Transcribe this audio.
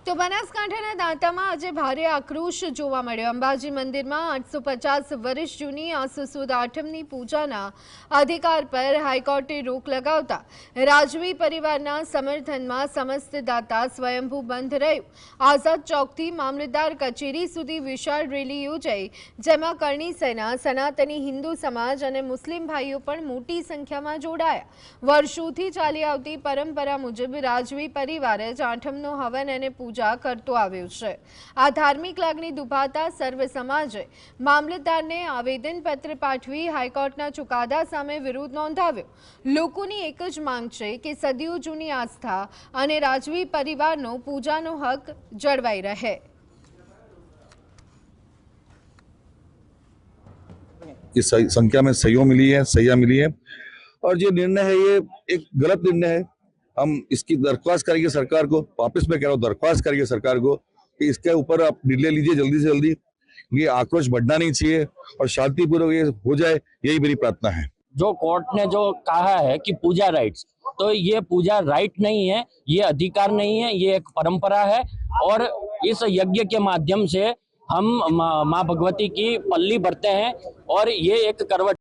તો બનાસકાંઠાના દાંતામાં આજે ભારે આક્રોશ જોવા મળ્યો। અંબાજી મંદિરમાં 850 વર્ષ જૂની આસો સુદ આઠમની પૂજાના અધિકાર પર હાઈકોર્ટે રોક લગાવતા રાજવી પરિવારના સમર્થનમાં સમસ્ત દાતા સ્વયંભૂ બંધ રહ્યું। આઝાદ ચોકથી મામલતદાર કચેરી સુધી વિશાળ રેલી યોજાઈ, જેમાં કરણી સેના, સનાતની હિન્દુ સમાજ અને મુસ્લિમ ભાઈઓ પણ મોટી સંખ્યામાં જોડાયા। વર્ષોથી ચાલી આવતી પરંપરા મુજબ રાજવી પરિવાર જ આઠમનો હવન અને પૂજા करतो આવ્યો છે। આ ધાર્મિક લાગણી દુભાતા સર્વ સમાજે મામલતદારને આવેદનપત્ર પાઠવી હાઈકોર્ટના ચુકાદા સામે વિરોધ નોંધાવ્યો। લોકોની એક જ માંગ છે કે સદીઓ જૂની આસ્થા અને રાજવી પરિવારનો પૂજાનો હક જળવાઈ રહે। इस संख्या में सहियों मिली है, सहिया मिली है और जो निर्णय है ये एक गलत निर्णय है। हम इसकी दरख्वास्त करेंगे सरकार को, वापस मैं कह रहा हूँ दरख्वास्त करेंगे सरकार को कि इसके ऊपर आप निर्णय लीजिए जल्दी से जल्दी। ये आक्रोश बढ़ना नहीं चाहिए और शांतिपूर्वक ये हो जाए, यही मेरी प्रार्थना है। जो कोर्ट ने जो कहा है कि पूजा राइट्स, तो ये पूजा राइट नहीं है, ये अधिकार नहीं है, ये एक परंपरा है और इस यज्ञ के माध्यम से हम माँ भगवती की पल्ली भरते हैं और ये एक करवट